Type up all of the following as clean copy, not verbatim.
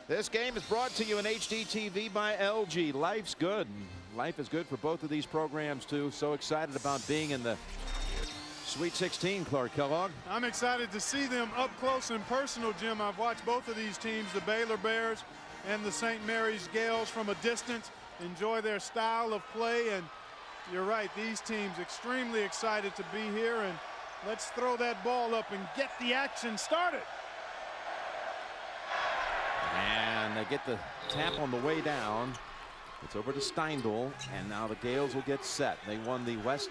This game is brought to you in HD TV by LG. Life's good. Life is good for both of these programs, too. So excited about being in the Sweet 16, Clark Kellogg. I'm excited to see them up close and personal, Jim. I've watched both of these teams, the Baylor Bears and the St. Mary's Gaels, from a distance. Enjoy their style of play, and you're right, these teams extremely excited to be here, and let's throw that ball up and get the action started. And they get the tap on the way down. It's over to Steindl, and now the Gaels will get set. They won the West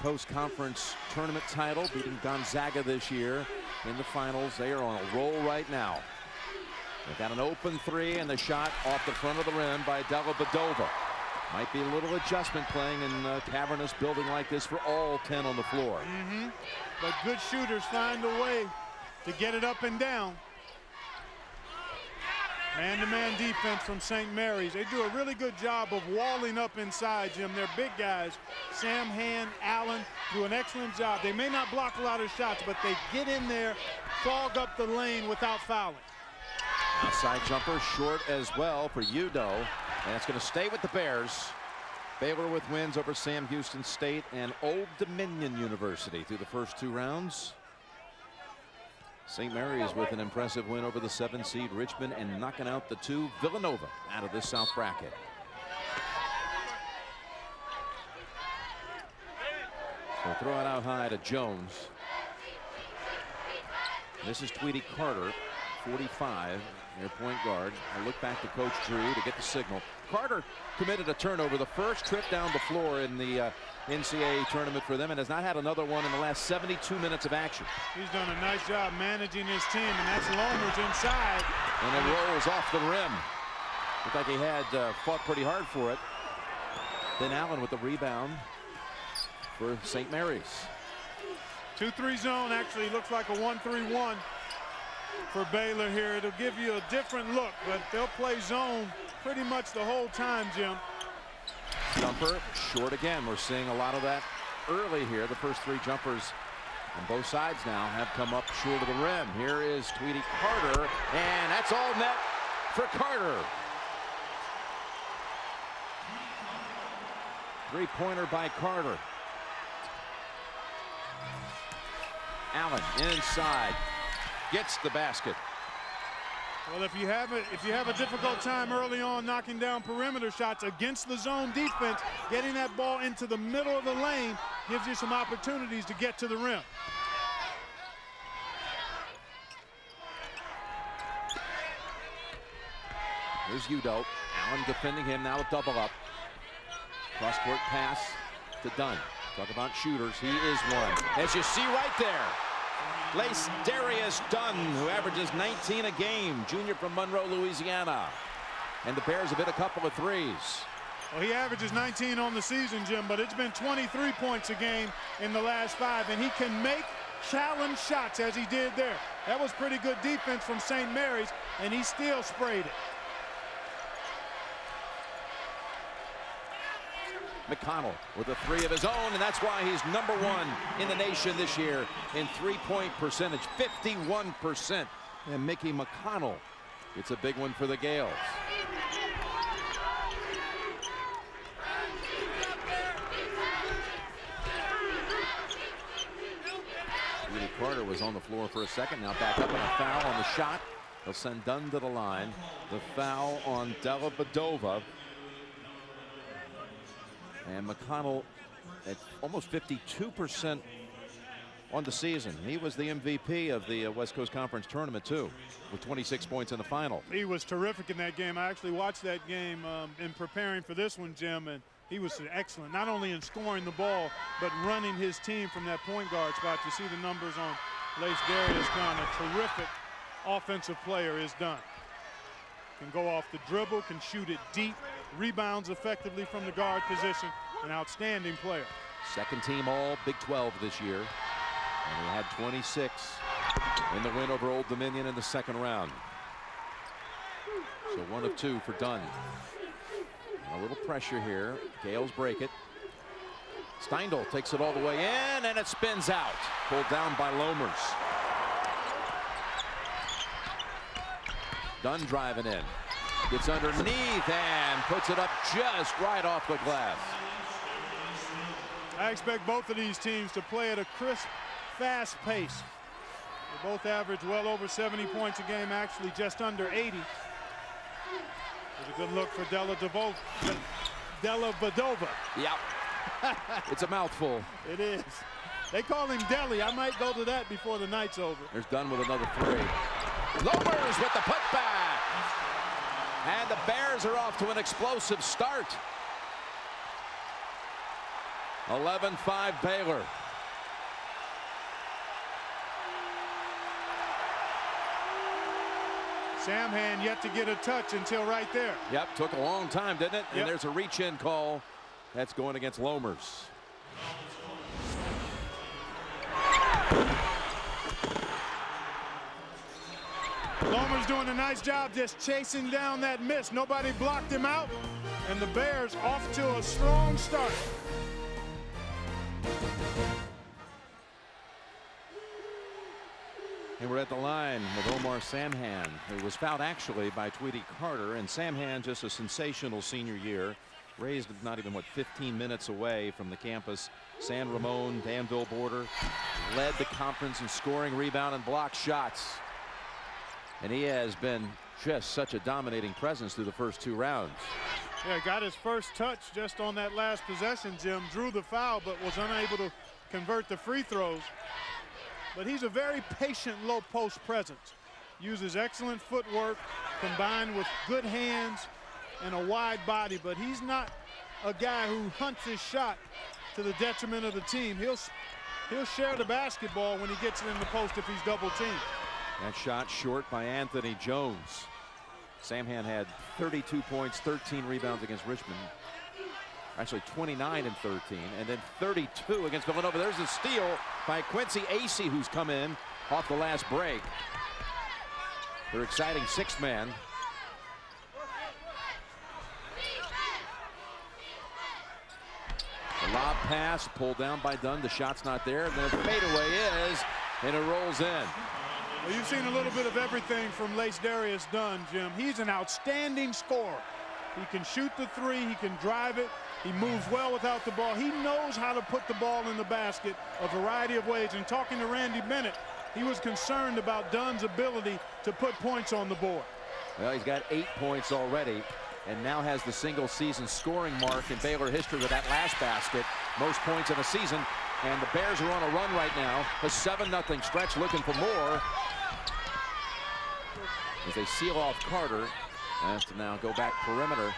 Coast Conference tournament title, beating Gonzaga this year in the finals. They are on a roll right now. They've got an open three, and the shot off the front of the rim by Dellavedova. Might be a little adjustment playing in a cavernous building like this for all 10 on the floor. But good shooters find a way to get it up and down. Man-to-man defense from St. Mary's. They do a really good job of walling up inside, Jim. They're big guys. Sam, Hand, Allen do an excellent job. They may not block a lot of shots, but they get in there, clog up the lane without fouling. Outside jumper short as well for Udo, and it's going to stay with the Bears. Baylor with wins over Sam Houston State and Old Dominion University through the first two rounds. St. Mary's with an impressive win over the 7 seed Richmond and knocking out the 2 Villanova out of this South bracket. So throw it out high to Jones. This is Tweety Carter, 45, their point guard. I look back to Coach Drew to get the signal. Carter committed a turnover the first trip down the floor in the NCAA tournament for them, and has not had another one in the last 72 minutes of action. He's done a nice job managing his team, and that's Lomer's inside. And it rolls off the rim. Looked like he had fought pretty hard for it. Then Allen with the rebound for St. Mary's. 2-3 zone actually looks like a 1-3-1 for Baylor here. It'll give you a different look, but they'll play zone pretty much the whole time, Jim. Jumper short again. We're seeing a lot of that early here. The first 3 jumpers on both sides now have come up short of the rim. Here is Tweety Carter, and that's all net for Carter. 3-pointer by Carter. Allen inside, gets the basket. Well, if you have a difficult time early on knocking down perimeter shots against the zone defense, getting that ball into the middle of the lane gives you some opportunities to get to the rim. Here's Udo. Allen defending him, now a double up. Cross-court pass to Dunn. Talk about shooters, he is one. As you see right there, Lace Darius Dunn, who averages 19 a game, junior from Monroe, Louisiana. And the Bears have hit a couple of threes. Well, he averages 19 on the season, Jim, but it's been 23 points a game in the last 5, and he can make challenge shots as he did there. That was pretty good defense from St. Mary's, and he still sprayed it. McConnell with a 3 of his own, and that's why he's #1 in the nation this year in 3-point percentage, 51%. And Mickey McConnell gets a big one for the Gaels. Tweety Carter was on the floor for a second, now back up on a foul on the shot. They'll send Dunn to the line. The foul on Dellavedova. And McConnell at almost 52% on the season. He was the MVP of the West Coast Conference tournament, too, with 26 points in the final. He was terrific in that game. I actually watched that game in preparing for this one, Jim, and he was excellent, not only in scoring the ball, but running his team from that point guard spot. You see the numbers on Lace Darius Dunn. A terrific offensive player is Dunn. Can go off the dribble, can shoot it deep, rebounds effectively from the guard position. An outstanding player. Second team all Big 12 this year. And he had 26 in the win over Old Dominion in the second round. So 1 of 2 for Dunn. A little pressure here. Gaels break it. Steindl takes it all the way in, and it spins out. Pulled down by Lomers. Dunn driving in. Gets underneath and puts it up just right off the glass. I expect both of these teams to play at a crisp, fast pace. They both average well over 70 points a game, actually just under 80. It's a good look for Della Vadova. Yep. It's a mouthful. It is. They call him Deli. I might go to that before the night's over. There's Dunn with another three. Lomers with the putback. And the Bears are off to an explosive start. 11-5 Baylor. Samhan yet to get a touch until right there. Yep, took a long time, didn't it? Yep. And there's a reach-in call. That's going against Lomers. Lomers doing a nice job just chasing down that miss. Nobody blocked him out, and the Bears off to a strong start. And we're at the line with Omar Samhan, who was fouled actually by Tweety Carter. And Samhan, just a sensational senior year, raised not even, 15 minutes away from the campus. San Ramon, Danville border, led the conference in scoring, rebound, and block shots. And he has been just such a dominating presence through the first two rounds. Yeah, got his first touch just on that last possession, Jim. Drew the foul, but was unable to convert the free throws. But he's a very patient low post presence. Uses excellent footwork combined with good hands and a wide body. But he's not a guy who hunts his shot to the detriment of the team. He'll share the basketball when he gets it in the post if he's double teamed. That shot short by Anthony Jones. Samhan had 32 points, 13 rebounds against Richmond. Actually 29 and 13, and then 32 against Villanova. There's a steal by Quincy Acey, who's come in off the last break. Their exciting sixth man. The lob pass pulled down by Dunn. The shot's not there. And then the fadeaway is, and it rolls in. Well, you've seen a little bit of everything from Lace Darius Dunn, Jim. He's an outstanding scorer. He can shoot the three. He can drive it. He moves well without the ball. He knows how to put the ball in the basket a variety of ways. And talking to Randy Bennett, he was concerned about Dunn's ability to put points on the board. Well, he's got 8 points already and now has the single season scoring mark in Baylor history with that last basket. Most points in a season. And the Bears are on a run right now. A 7-0 stretch, looking for more. As they seal off Carter. Has to now go back perimeter.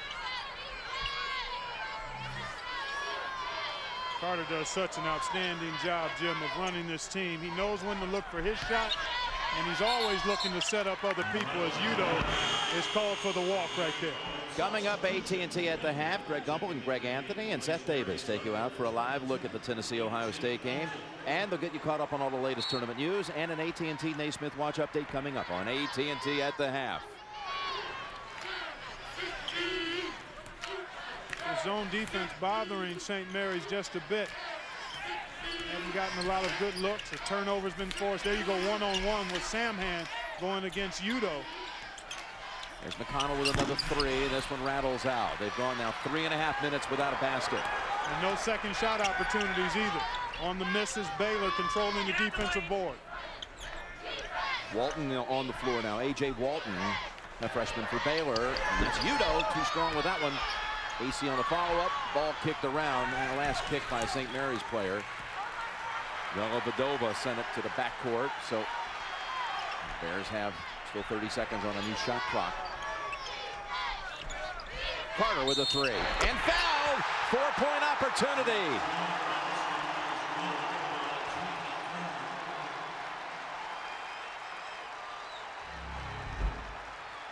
Carter does such an outstanding job, Jim, of running this team. He knows when to look for his shot, and he's always looking to set up other people as Udo is called for the walk right there. Coming up, AT&T at the half. Greg Gumbel and Greg Anthony and Seth Davis take you out for a live look at the Tennessee-Ohio State game. And they'll get you caught up on all the latest tournament news and an AT&T Naismith Watch update coming up on AT&T at the half. The zone defense bothering St. Mary's just a bit. Haven't gotten a lot of good looks. A turnover's been forced. There you go, one-on-one with Samhan going against Udo. There's McConnell with another three. This one rattles out. They've gone now 3.5 minutes without a basket. And no second shot opportunities either. On the misses, Baylor controlling the defensive board. Walton on the floor now. A.J. Walton, a freshman for Baylor. And that's Udo, too strong with that one. AC on the follow-up, ball kicked around, and the last kick by a St. Mary's player. Della Vadova sent it to the backcourt, so the Bears have still 30 seconds on a new shot clock. Carter with a three, and fouled! 4-point opportunity.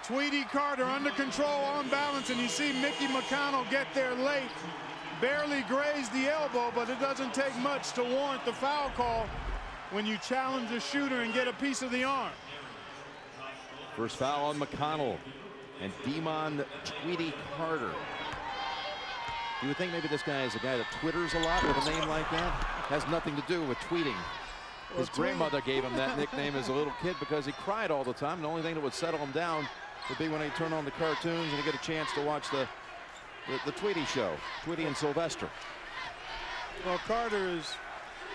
Tweety Carter under control, on balance, and you see Mickey McConnell get there late. Barely grazed the elbow, but it doesn't take much to warrant the foul call when you challenge the shooter and get a piece of the arm. First foul on McConnell and Demon Tweety Carter. You would think maybe this guy is a guy that twitters a lot with a name like that. Has nothing to do with tweeting. His grandmother gave him that nickname as a little kid because he cried all the time. The only thing that would settle him down would be when I turn on the cartoons and I get a chance to watch the Tweety show, Tweety and Sylvester. Well, Carter is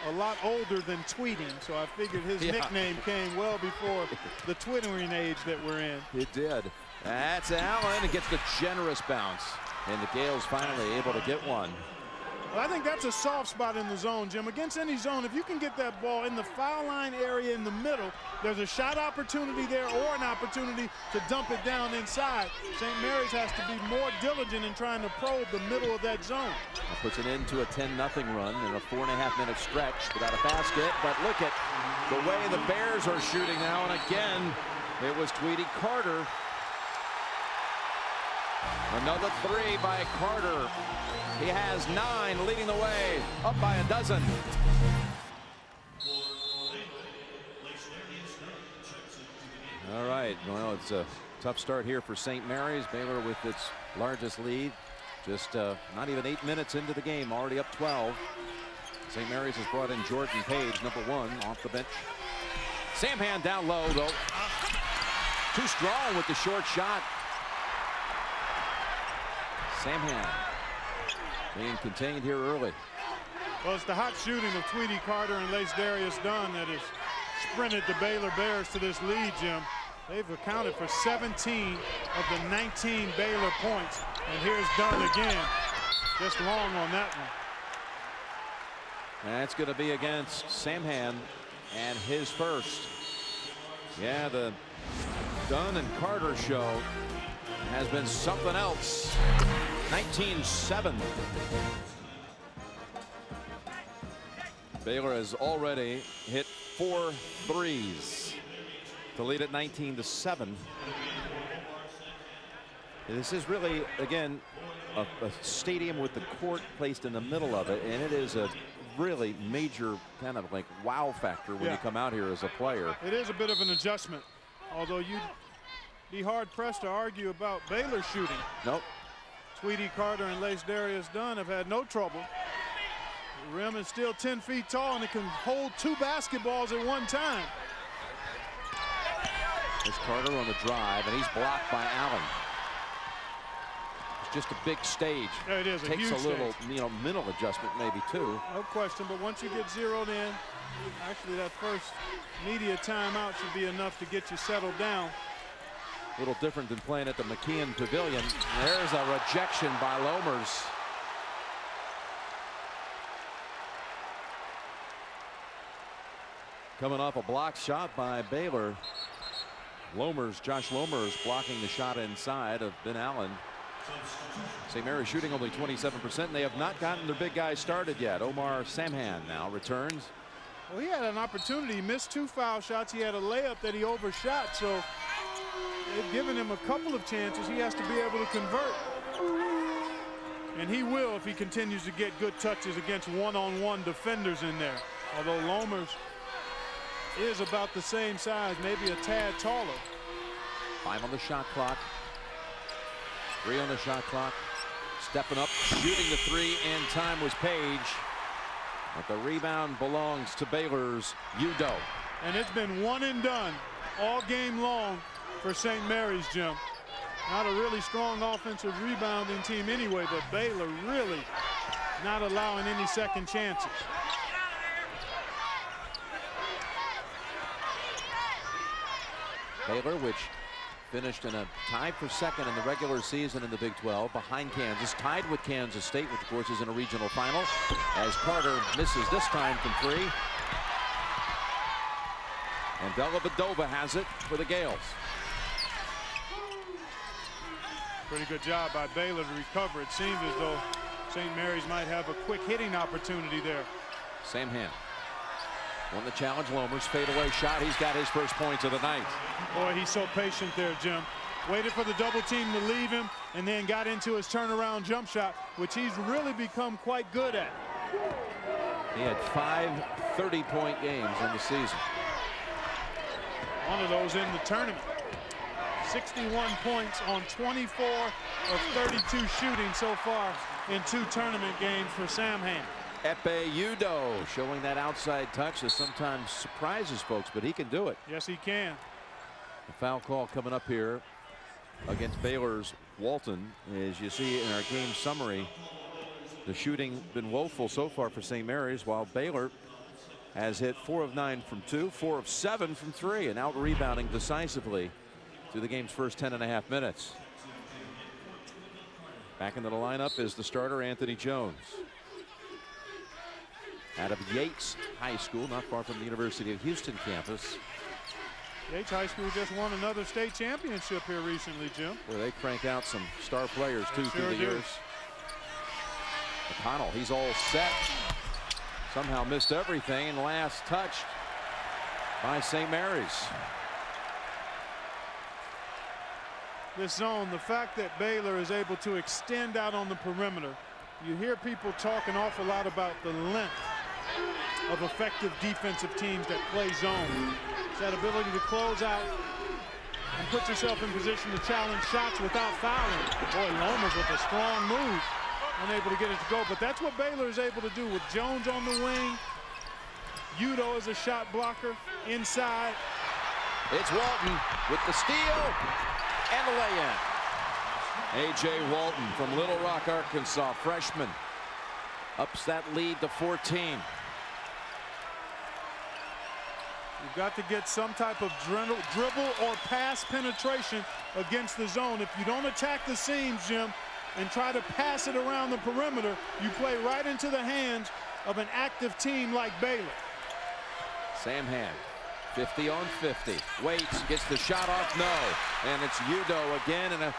a lot older than tweeting, so I figured his nickname came well before the twittering age that we're in. It did. That's Allen. It gets the generous bounce, and the Gaels finally able to get one. Well, I think that's a soft spot in the zone, Jim. Against any zone, if you can get that ball in the foul line area in the middle, there's a shot opportunity there or an opportunity to dump it down inside. St. Mary's has to be more diligent in trying to probe the middle of that zone. That puts an end to a 10-0 run in a 4.5-minute stretch without a basket. But look at the way the Bears are shooting now. And again, it was Tweety Carter. Another three by Carter. He has 9, leading the way, up by a dozen. All right, well, it's a tough start here for St. Mary's. Baylor with its largest lead. Just not even 8 minutes into the game, already up 12. St. Mary's has brought in Jordan Page, #1, off the bench. Samhan down low, though. Too strong with the short shot. Samhan being contained here early. Well, it's the hot shooting of Tweety Carter and Darius Dunn that has sprinted the Baylor Bears to this lead, Jim. They've accounted for 17 of the 19 Baylor points. And here's Dunn again, just long on that one. That's going to be against Samhan and his first. Yeah, the Dunn and Carter show has been something else. 19-7. Baylor has already hit 4 threes to lead at 19-7. This is really, again, a stadium with the court placed in the middle of it, and it is a really major kind of like wow factor when you come out here as a player. It is a bit of an adjustment, although you'd be hard pressed to argue about Baylor shooting. Nope. Tweety Carter and Darius Dunn have had no trouble. The rim is still 10 feet tall, and it can hold 2 basketballs at one time. There's Carter on the drive, and he's blocked by Allen. It's just a big stage. Yeah, it is a Takes huge a little, stage. mental adjustment maybe too. No question, but once you get zeroed in, actually that first media timeout should be enough to get you settled down. A little different than playing at the McKeon Pavilion. There's a rejection by Lomers. Coming off a block shot by Baylor. Josh Lomers blocking the shot inside of Ben Allen. St. Mary's shooting only 27%, and they have not gotten their big guys started yet. Omar Samhan now returns. Well, he had an opportunity. He missed 2 foul shots. He had a layup that he overshot, so they've given him a couple of chances. He has to be able to convert. And he will if he continues to get good touches against one-on-one defenders in there. Although Lomers is about the same size, maybe a tad taller. 5 on the shot clock. 3 on the shot clock. Stepping up, shooting the 3 in time was Page. But the rebound belongs to Baylor's Udo. And it's been one and done all game long for St. Mary's, Jim. Not a really strong offensive rebounding team anyway, but Baylor really not allowing any second chances. Baylor, which finished in a tie for second in the regular season in the Big 12, behind Kansas, tied with Kansas State, which of course is in a regional final, as Carter misses this time from 3. And Dellavedova has it for the Gaels. Pretty good job by Baylor to recover. It seemed as though St. Mary's might have a quick hitting opportunity there. Samhan won the challenge. Lomers fadeaway shot. He's got his first points of the night. Boy, he's so patient there, Jim. Waited for the double team to leave him and then got into his turnaround jump shot, which he's really become quite good at. He had 5 30-point games in the season. One of those in the tournament. 61 points on 24 of 32 shooting so far in 2 tournament games for Samhan. Epe Udo showing that outside touch that sometimes surprises folks, but he can do it. Yes, he can. The foul call coming up here against Baylor's Walton. As you see in our game summary, the shooting been woeful so far for St. Mary's, while Baylor has hit 4 of 9 from 2, 4 of 7 from 3, and out rebounding decisively through the game's first 10.5 minutes. Back into the lineup is the starter, Anthony Jones, out of Yates High School, not far from the University of Houston campus. Yates High School just won another state championship here recently, Jim. Where they crank out some star players too through the years. McConnell, he's all set. Somehow missed everything, and last touched by St. Mary's. This zone, the fact that Baylor is able to extend out on the perimeter, you hear people talk an awful lot about the length of effective defensive teams that play zone. It's that ability to close out and put yourself in position to challenge shots without fouling. Boy, Lomas with a strong move, unable to get it to go, but that's what Baylor is able to do with Jones on the wing. Udo as a shot blocker inside. It's Walton with the steal and the lay-in. A.J. Walton from Little Rock, Arkansas, freshman, ups that lead to 14. You've got to get some type of dribble or pass penetration against the zone. If you don't attack the seams, Jim, and try to pass it around the perimeter, you play right into the hands of an active team like Baylor. Sam Hand, 50 on 50. Waits, gets the shot off, no. And it's Udo again, and as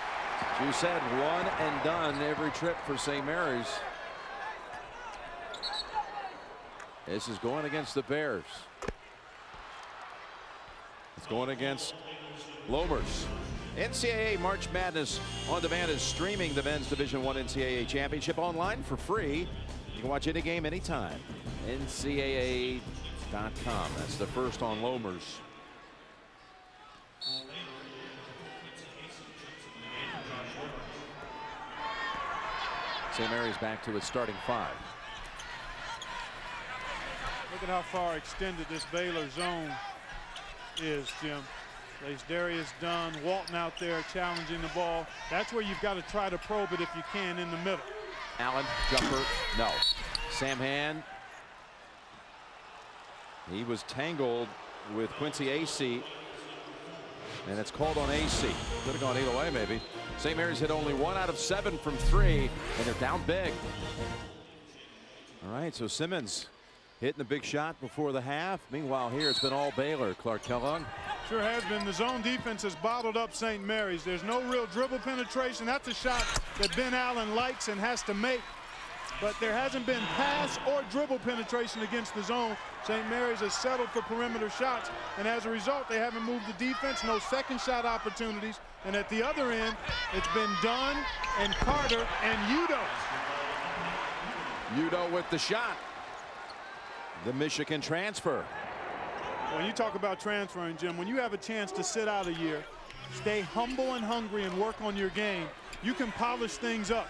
you said, one and done every trip for St. Mary's. This is going against the Bears. It's going against Lomers. NCAA March Madness On Demand is streaming the men's Division I NCAA Championship online for free. You can watch any game anytime. NCAA.com. That's the first on Lomers. St. Mary's back to its starting 5. Look at how far extended this Baylor zone is, Jim. There's Darius Dunn, Walton out there challenging the ball. That's where you've got to try to probe it if you can in the middle. Allen, jumper, no. Sam Hand. He was tangled with Quincy AC, and it's called on AC. Could have gone either way, maybe. St. Mary's hit only 1 out of 7 from 3, and they're down big. All right, so Simmons hitting the big shot before the half. Meanwhile, here it's been all Baylor. Clark Kellogg. Sure has been. The zone defense has bottled up St. Mary's. There's no real dribble penetration. That's a shot that Ben Allen likes and has to make. But there hasn't been pass or dribble penetration against the zone. St. Mary's has settled for perimeter shots, and as a result, they haven't moved the defense. No second shot opportunities. And at the other end, it's been Dunn and Carter and Udo. Udo with the shot. The Michigan transfer. When you talk about transferring, Jim, when you have a chance to sit out a year, stay humble and hungry and work on your game, you can polish things up.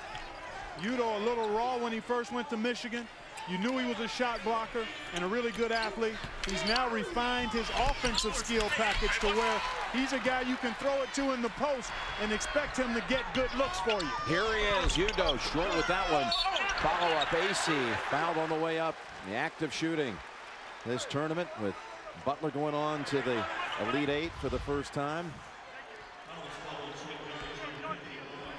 Udo a little raw when he first went to Michigan. You knew he was a shot blocker and a really good athlete. He's now refined his offensive skill package to where he's a guy you can throw it to in the post and expect him to get good looks for you. Here he is, Udo, short with that one. Follow up, AC fouled on the way up. The active shooting this tournament, with Butler going on to the Elite Eight for the first time.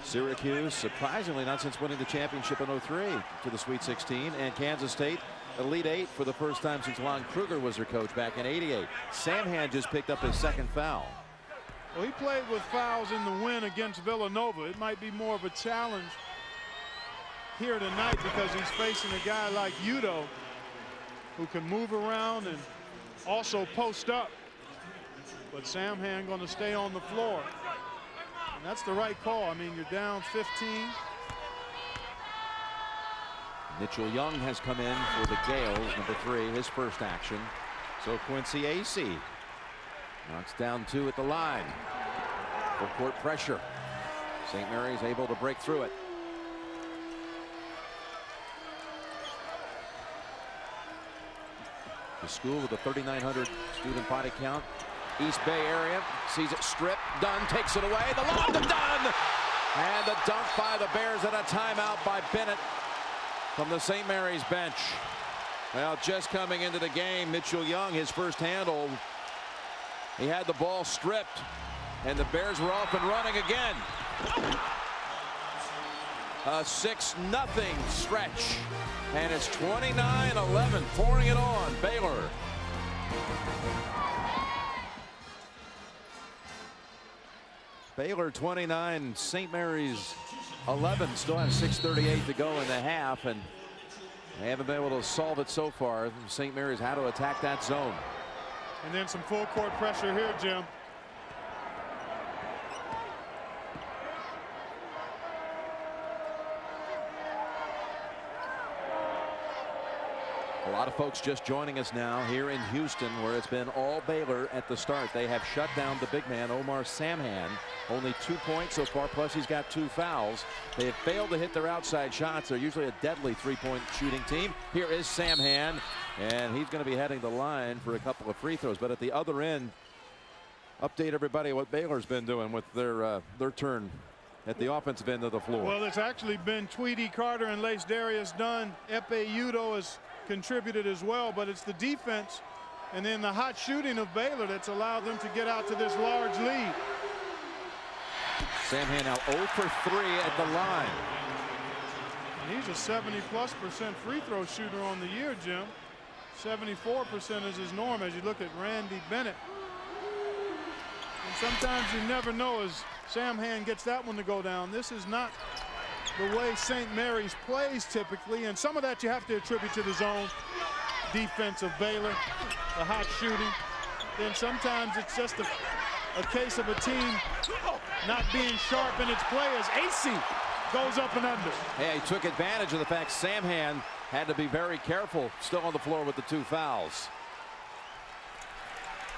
Syracuse, surprisingly not since winning the championship in '03, to the Sweet 16, and Kansas State Elite Eight for the first time since Lon Kruger was their coach back in '88. Sam Hand just picked up his second foul. Well, he played with fouls in the win against Villanova. It might be more of a challenge here tonight because he's facing a guy like Udo, who can move around and also post up. But Sam Hand going to stay on the floor. And that's the right call. I mean, you're down 15. Mitchell Young has come in for the Gaels, number 3, his first action. So Quincy AC knocks down 2 at the line. Full court pressure. St. Mary's able to break through it. The school with a 3,900 student body count East Bay area. Sees it stripped. Dunn takes it away. The lob to Dunn. And the dunk by the Bears and a timeout by Bennett from the St. Mary's bench. Well, just coming into the game, Mitchell Young, his first handle. He had the ball stripped, and the Bears were off and running again. A 6-0 stretch, and it's 29-11, pouring it on Baylor. Baylor 29, St. Mary's 11. Still have 6:38 to go in the half, and they haven't been able to solve it so far. St. Mary's had to attack that zone. And then some full court pressure here, Jim. A lot of folks just joining us now here in Houston, where it's been all Baylor at the start. They have shut down the big man, Omar Samhan. Only 2 points so far, plus he's got 2 fouls. They have failed to hit their outside shots. They're usually a deadly three-point shooting team. Here is Samhan, and he's going to be heading the line for a couple of free throws. But at the other end, update everybody what Baylor's been doing with their turn at the offensive end of the floor. Well, it's actually been Tweety Carter and Lace Darius Dunn. Epe Udo has contributed as well, but it's the defense and then the hot shooting of Baylor that's allowed them to get out to this large lead. Samhan now 0 for 3 at the line. And he's a 70+% free throw shooter on the year, Jim. 74% is his norm as you look at Randy Bennett. And sometimes you never know as Samhan gets that one to go down. This is not the way St. Mary's plays typically, and some of that you have to attribute to the zone defense of Baylor, the hot shooting. Then sometimes it's just a case of a team not being sharp in its play as AC goes up and under. Hey, he took advantage of the fact Samhan had to be very careful, still on the floor with the 2 fouls.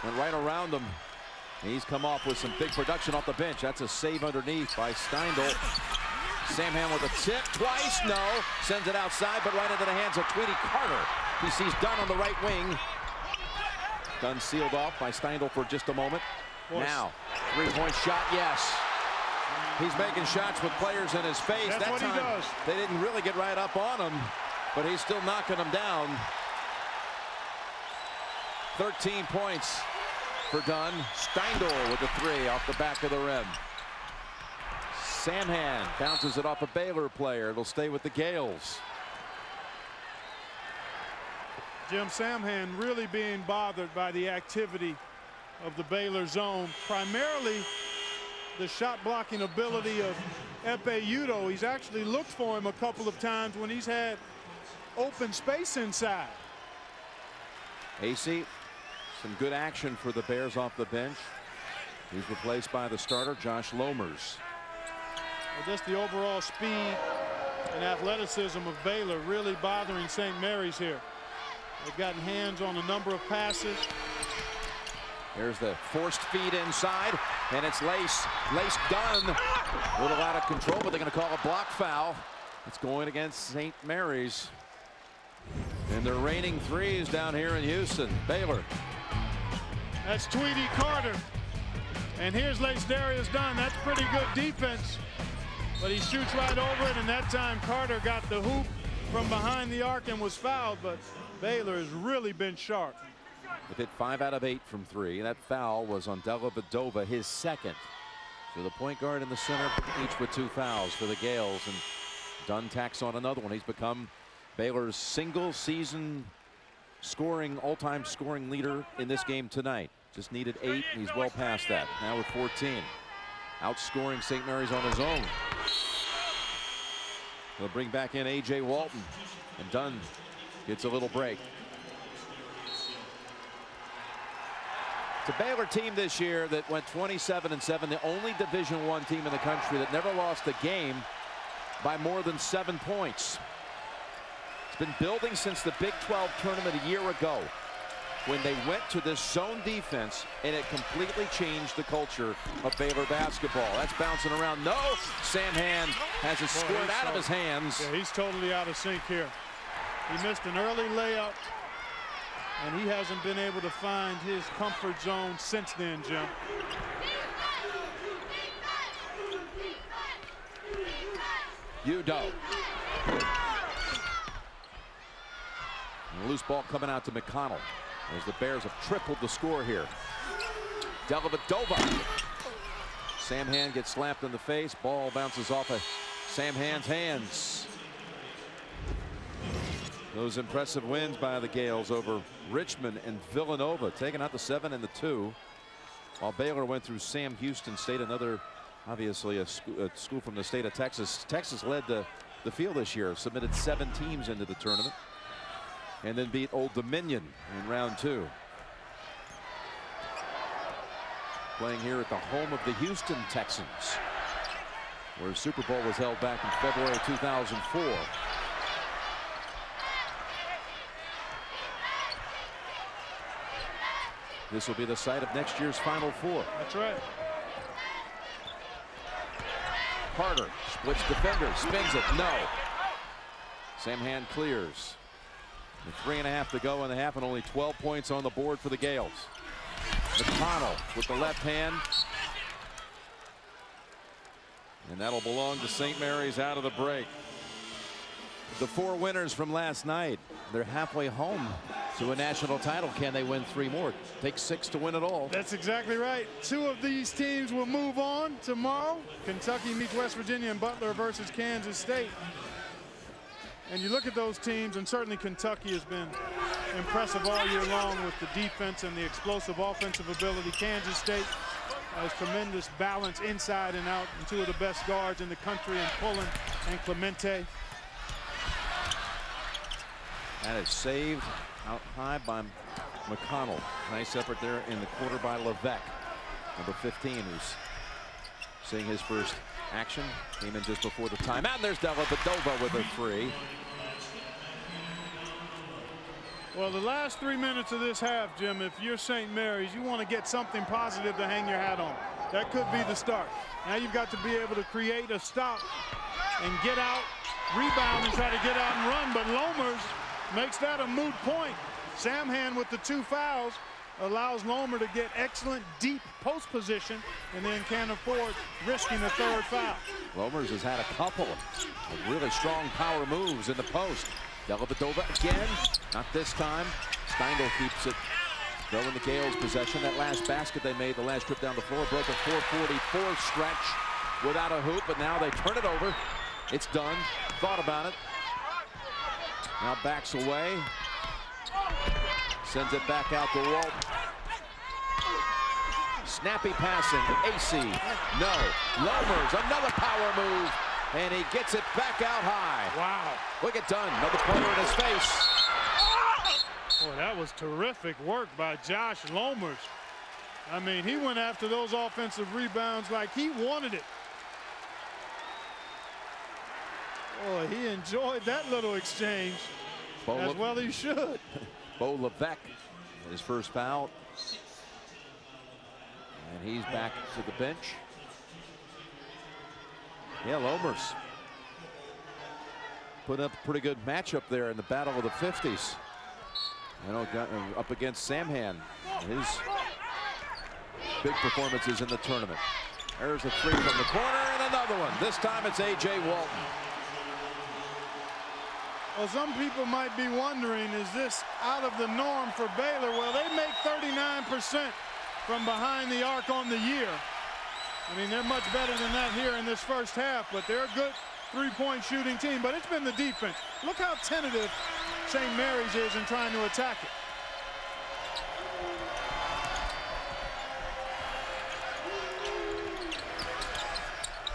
Went right around him. He's come off with some big production off the bench. That's a save underneath by Steindl. Samhan with a tip twice, no. Sends it outside, but right into the hands of Tweety Carter. He sees Dunn on the right wing. Dunn sealed off by Steindl for just a moment. Now, three-point shot, yes. He's making shots with players in his face. That's what he does. They didn't really get right up on him, but he's still knocking them down. 13 points for Dunn. Steindl with the 3 off the back of the rim. Samhan bounces it off a Baylor player. It'll stay with the Gaels. Jim, Samhan really being bothered by the activity of the Baylor zone, primarily the shot blocking ability of Epe Udo. He's actually looked for him a couple of times when he's had open space inside. AC, some good action for the Bears off the bench. He's replaced by the starter, Josh Lomers. Well, just the overall speed and athleticism of Baylor really bothering St. Mary's here. They've gotten hands on a number of passes. There's the forced feed inside, and it's Lace Dunn. A little out of control, but they're going to call a block foul. It's going against St. Mary's. And they're raining threes down here in Houston. Baylor. That's Tweety Carter. And here's Lace Darius Dunn. That's pretty good defense. But he shoots right over it, and that time Carter got the hoop from behind the arc and was fouled. But Baylor has really been sharp. They hit 5 out of 8 from 3. That foul was on Dellavedova, his second. So the point guard in the center, each with 2 fouls for the Gaels. And Dunn tacks on another one. He's become Baylor's single season scoring, all-time scoring leader in this game tonight. Just needed 8, and he's well past that. Now with 14. Outscoring St. Mary's on his own. They'll bring back in A.J. Walton. And Dunn gets a little break. It's a Baylor team this year that went 27-7, the only Division I team in the country that never lost a game by more than 7 points. It's been building since the Big 12 tournament a year ago, when they went to this zone defense, and it completely changed the culture of Baylor basketball. That's bouncing around. No, Samhan has it squared out of his hands. Yeah, he's totally out of sync here. He missed an early layup. and he hasn't been able to find his comfort zone since then, Jim. Udo. And a loose ball coming out to McConnell as the Bears have tripled the score here. Dellavedova. Samhan gets slapped in the face. Ball bounces off of Samhan's hands. Those impressive wins by the Gaels over Richmond and Villanova, taking out the 7 and the 2. While Baylor went through Sam Houston State, another obviously a school from the state of Texas. Texas led the field this year, submitted 7 teams into the tournament, and then beat Old Dominion in round 2. Playing here at the home of the Houston Texans, where Super Bowl was held back in February 2004. This will be the site of next year's Final Four. That's right. Carter splits defender, spins it, no. Samhan clears. With 3.5 to go in the half and only 12 points on the board for the Gaels. McConnell with the left hand. And that'll belong to St. Mary's out of the break. The 4 winners from last night, they're halfway home to a national title. Can they win 3 more? Takes 6 to win it all. That's exactly right. 2 of these teams will move on tomorrow. Kentucky meets West Virginia and Butler versus Kansas State. And you look at those teams, and certainly Kentucky has been impressive all year long with the defense and the explosive offensive ability. Kansas State has tremendous balance inside and out, and 2 of the best guards in the country in Pullen and Clemente. That is saved out high by McConnell. Nice effort there in the quarter by Levesque, number 15, who's seeing his first action. Came in just before the timeout. And there's Dellavedova with a 3. Well, the last 3 minutes of this half, Jim, if you're St. Mary's, you want to get something positive to hang your hat on. That could be the start. Now you've got to be able to create a stop and get out, rebound, and try to get out and run. But Lomers makes that a moot point. Samhan with the 2 fouls allows Lomer to get excellent deep post position and then can't afford risking a 3rd foul. Lomers has had a couple of really strong power moves in the post. Dellavedova again, not this time. Steindl keeps it though in the Gaels' possession. That last basket they made, the last trip down the floor, broke a 4:44 stretch without a hoop, but now they turn it over. It's done. Thought about it. Now backs away. Sends it back out to Walt. Snappy passing. AC. No. Lomers, another power move. And he gets it back out high. Wow. Look at Dunn. Another player in his face. Boy, that was terrific work by Josh Lomers. I mean, he went after those offensive rebounds like he wanted it. Boy, he enjoyed that little exchange. As well he should. Bo Levesque, his first foul. And he's back to the bench. Yeah, Lomers put up a pretty good matchup there in the battle of the 50s. I know, up against Samhan. His big performances in the tournament. There's a 3 from the corner and another one. This time it's A.J. Walton. Well, some people might be wondering, is this out of the norm for Baylor? Well, they make 39% from behind the arc on the year. I mean, they're much better than that here in this first half, but they're a good 3-point shooting team. But it's been the defense. Look how tentative St. Mary's is in trying to attack it.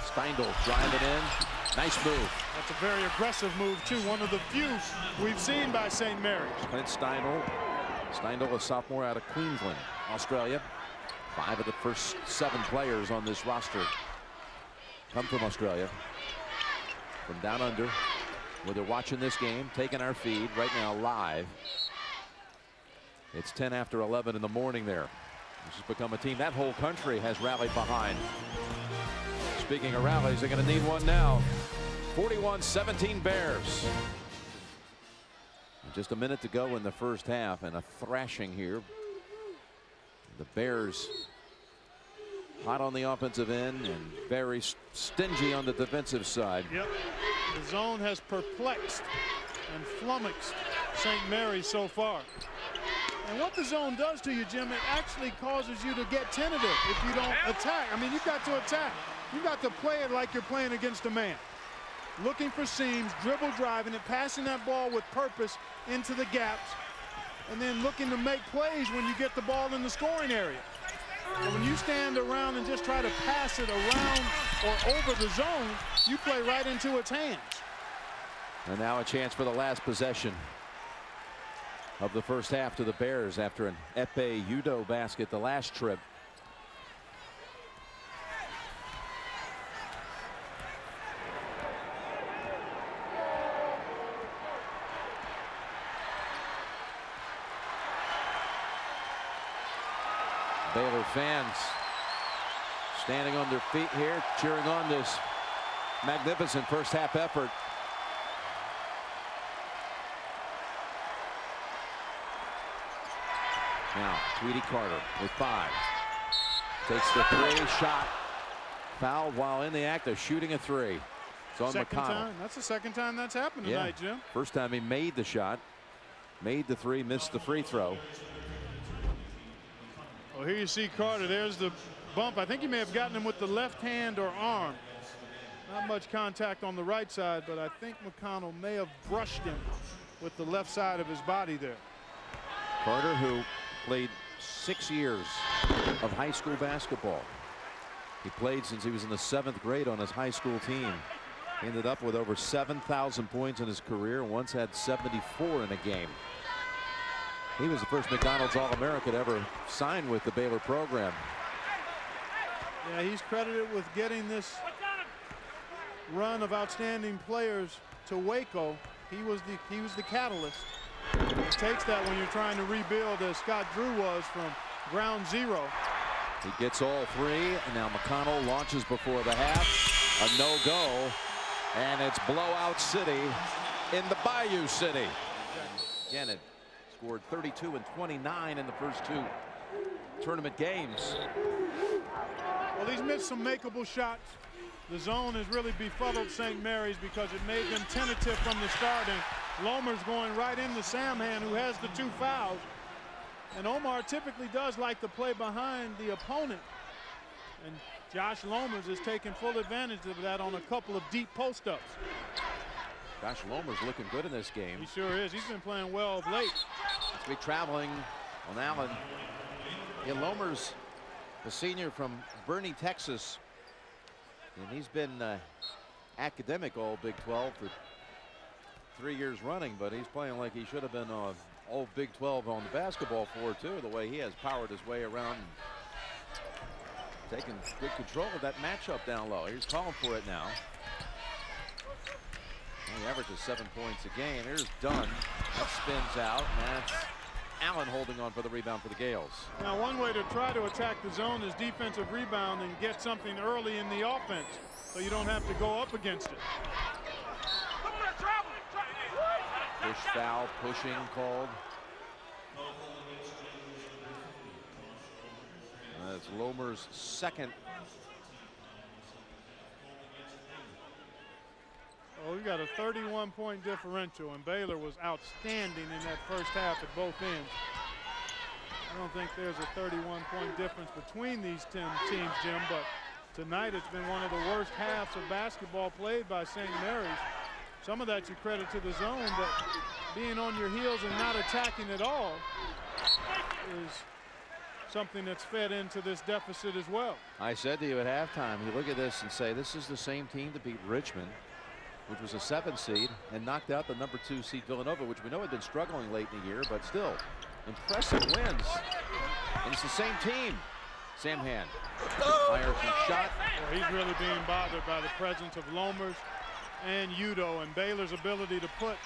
Steindl driving in. Nice move. That's a very aggressive move, too. One of the few we've seen by St. Mary's. Clint Steindl. Steindl, a sophomore out of Queensland, Australia. 5 of the first 7 players on this roster come from Australia. From down under, where they're watching this game, taking our feed right now live. It's 10 after 11 in the morning there. This has become a team that whole country has rallied behind. Speaking of rallies, they're going to need one now. 41-17 Bears. Just a minute to go in the first half, and a thrashing here. The Bears hot on the offensive end and very stingy on the defensive side. Yep. The zone has perplexed and flummoxed St. Mary's so far. And what the zone does to you, Jim, it actually causes you to get tentative if you don't attack. I mean, you've got to attack. You've got to play it like you're playing against a man. Looking for seams, dribble driving it, passing that ball with purpose into the gaps, and then looking to make plays when you get the ball in the scoring area. But when you stand around and just try to pass it around or over the zone, you play right into its hands. And now a chance for the last possession of the first half to the Bears after an epee judo basket the last trip. Baylor fans standing on their feet here, cheering on this magnificent first half effort. Now Tweedy Carter with 5. Takes the 3 shot. Fouled while in the act of shooting a 3. It's on McConnell. That's the second time that's happened tonight, Jim. First time he made the shot. Made the 3, missed the free throw. Well, here you see Carter. There's the bump. I think he may have gotten him with the left hand or arm. Not much contact on the right side, but I think McConnell may have brushed him with the left side of his body there. Carter, who played 6 years of high school basketball. He played since he was in the 7th grade on his high school team. He ended up with over 7,000 points in his career. Once had 74 in a game. He was the first McDonald's All-American to ever sign with the Baylor program. Yeah, he's credited with getting this run of outstanding players to Waco. He was the catalyst. It takes that when you're trying to rebuild, as Scott Drew was, from ground zero. He gets all 3, and now McConnell launches before the half. A no-go, and it's blowout city in the Bayou City. Again, it scored 32 and 29 in the first 2 tournament games. Well, he's missed some makeable shots. The zone has really befuddled St. Mary's because it made them tentative from the start, and Lomer's going right into Samhan, who has the 2 fouls. And Omar typically does like to play behind the opponent. And Josh Lomers is taking full advantage of that on a couple of deep post-ups. Josh Lomer's looking good in this game. He sure is. He's been playing well of late. Let's be traveling on Allen. Yeah, Lomer's a senior from Boerne, Texas. And he's been academic all Big 12 for 3 years running, but he's playing like he should have been all Big 12 on the basketball floor too, the way he has powered his way around and taking good control of that matchup down low. He's calling for it now. He averages 7 points a game. Here's Dunn. That spins out, and that's Allen holding on for the rebound for the Gaels. Now, one way to try to attack the zone is defensive rebound and get something early in the offense so you don't have to go up against it. Push foul, pushing called. That's Lomer's second. Oh, we got a 31-point differential, and Baylor was outstanding in that first half at both ends. I don't think there's a 31-point difference between these 10 teams, Jim, but tonight it's been one of the worst halves of basketball played by St. Mary's. Some of that you credit to the zone, but being on your heels and not attacking at all is something that's fed into this deficit as well. I said to you at halftime, you look at this and say, this is the same team that beat Richmond, which was a 7 seed, and knocked out the number 2 seed Villanova, which we know had been struggling late in the year, but still impressive wins. And it's the same team. Samhan fires a shot. Well, he's really being bothered by the presence of Lomers and Udo, and Baylor's ability to put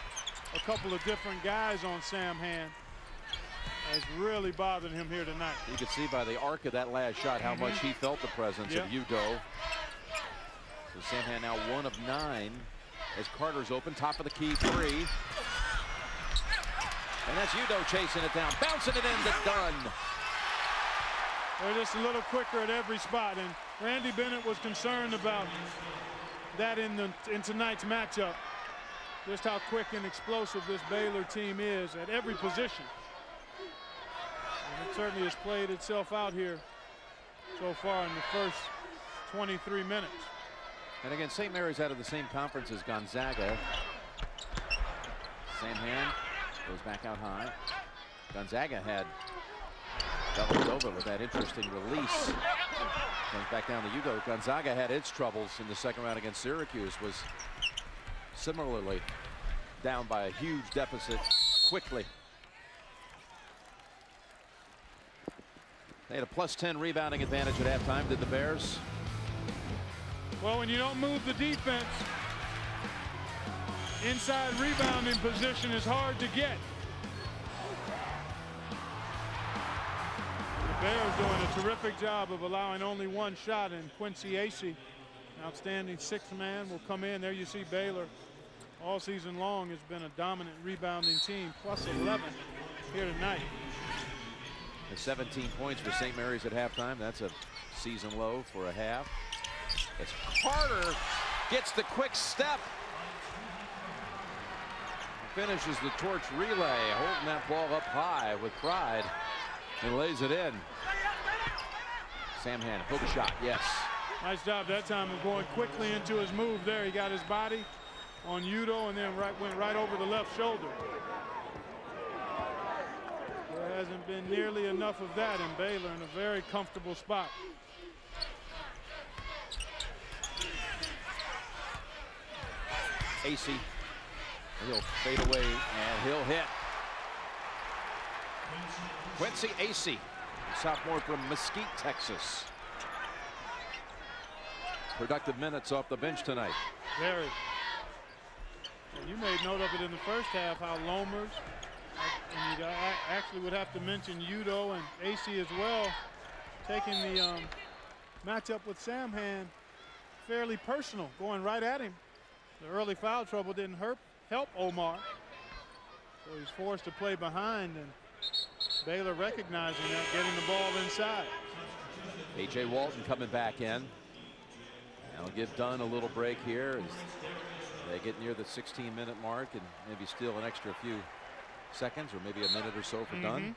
a couple of different guys on Samhan has really bothered him here tonight. You can see by the arc of that last shot how much he felt the presence of Udo. So Samhan now 1 of 9 as Carter's open, top of the key 3. And that's Udo chasing it down, bouncing it into Dunn. They're just a little quicker at every spot, and Randy Bennett was concerned about that in tonight's matchup. Just how quick and explosive this Baylor team is at every position. And it certainly has played itself out here so far in the first 23 minutes. And again, St. Mary's out of the same conference as Gonzaga. Samhan goes back out high. Gonzaga had doubled over with that interesting release. Comes back down to Udo. Gonzaga had its troubles in the second round against Syracuse, was similarly down by a huge deficit quickly. They had a +10 rebounding advantage at halftime, did the Bears. Well, when you don't move the defense, inside rebounding position is hard to get. The Bears doing a terrific job of allowing only one shot, and Quincy Acey, outstanding sixth man, will come in. There you see Baylor all season long has been a dominant rebounding team, +11 here tonight. The 17 points for St. Mary's at halftime. That's a season low for a half. As Carter gets the quick step. Finishes the torch relay, holding that ball up high with pride, and lays it in. Samhan, hook shot, yes. Nice job that time of going quickly into his move there. He got his body on Udo and then went right over the left shoulder. There hasn't been nearly enough of that, in Baylor in a very comfortable spot. Acey, he'll fade away and he'll hit. Quincy Acey, sophomore from Mesquite, Texas. Productive minutes off the bench tonight. Very. And you made note of it in the first half, how Lomers, and you actually would have to mention Udo and Acey as well, taking the matchup with Samhan fairly personal, going right at him. The early foul trouble didn't help Omar, so he's forced to play behind, and Baylor recognizing that, getting the ball inside. A.J. Walton coming back in. I'll give Dunn a little break here as they get near the 16-minute mark and maybe steal an extra few seconds, or maybe a minute or so for Dunn.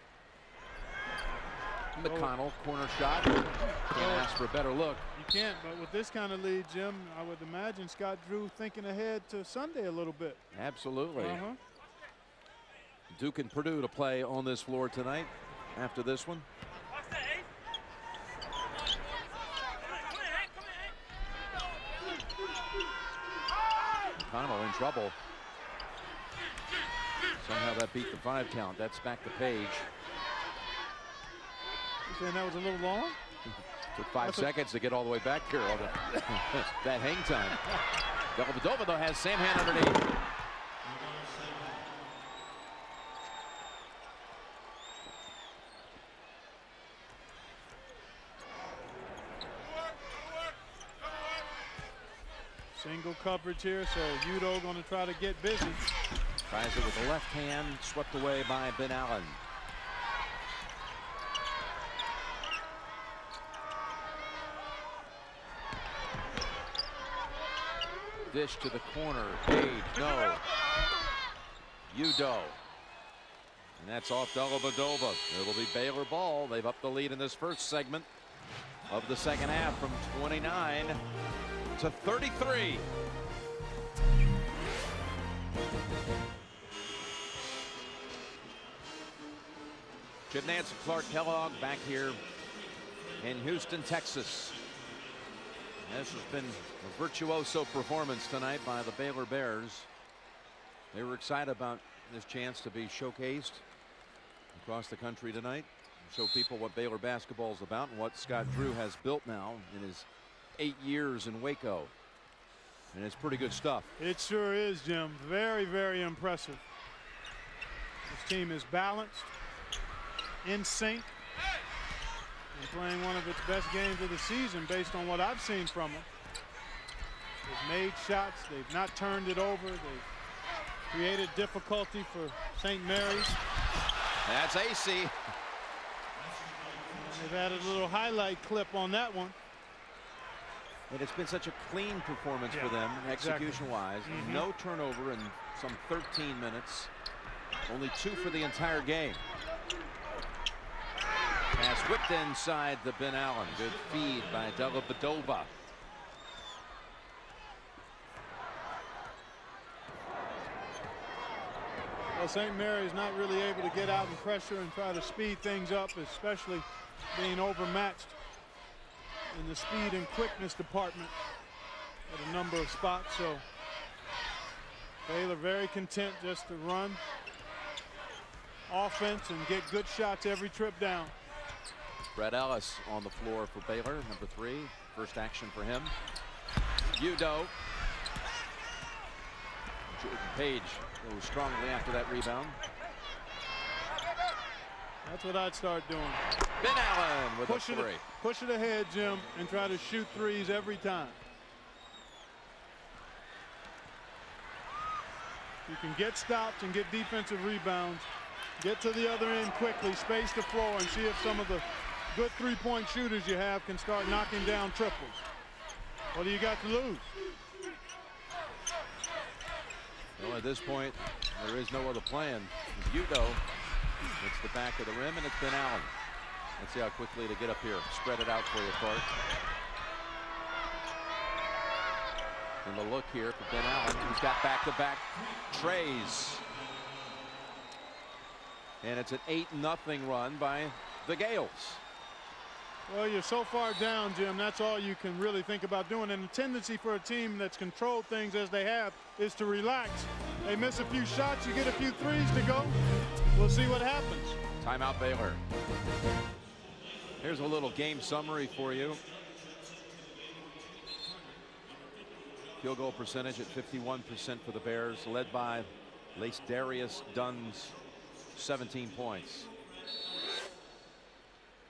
McConnell, corner shot. Can't ask for a better look. You can't, but with this kind of lead, Jim, I would imagine Scott Drew thinking ahead to Sunday a little bit. Absolutely. Duke and Purdue to play on this floor tonight after this one. McConnell in trouble. Somehow that beat the 5 count. That's back to Page. You saying that was a little long? Took 5 seconds to get all the way back here. All that hang time. Dellavedova, though, has Samhan underneath. Single coverage here, so Udo going to try to get busy. Tries it with the left hand, swept away by Ben Allen. Dish to the corner. Page, no. Udo. And that's off Dellavedova. It'll be Baylor ball. They've upped the lead in this first segment of the second half from 29 to 33. Jim Nance and Clark Kellogg back here in Houston, Texas. This has been a virtuoso performance tonight by the Baylor Bears. They were excited about this chance to be showcased across the country tonight, show people what Baylor basketball is about and what Scott Drew has built now in his 8 years in Waco. And it's pretty good stuff. It sure is, Jim. Very, very impressive. This team is balanced, in sync, and playing one of its best games of the season based on what I've seen from them. They've made shots. They've not turned it over. They've created difficulty for St. Mary's. That's AC. And they've added a little highlight clip on that one. And it's been such a clean performance for them, execution-wise. No turnover in some 13 minutes. Only 2 for the entire game. Pass whipped inside the Ben Allen. Good feed by Dellavedova. Well, St. Mary's not really able to get out and pressure and try to speed things up, especially being overmatched in the speed and quickness department at a number of spots. So Baylor very content just to run offense and get good shots every trip down. Brett Ellis on the floor for Baylor, number 3. First action for him. Udo. Jordan Page goes strongly after that rebound. That's what I'd start doing. Ben Allen with a 3. Push it ahead, Jim, and try to shoot threes every time. You can get stops and get defensive rebounds. Get to the other end quickly, space the floor, and see if some of the good three-point shooters you have can start knocking down triples. What do you got to lose? Well, at this point, there is no other plan. Udo hits the back of the rim, and it's Ben Allen. Let's see how quickly to get up here. Spread it out for you, Clark. And the look here for Ben Allen, who's got back-to-back trays. And it's an 8-0 run by the Gaels. Well, you're so far down, Jim. That's all you can really think about doing. And the tendency for a team that's controlled things as they have is to relax. They miss a few shots, you get a few threes to go. We'll see what happens. Timeout, Baylor. Here's a little game summary for you. Field goal percentage at 51% for the Bears, led by Darius Dunn's 17 points.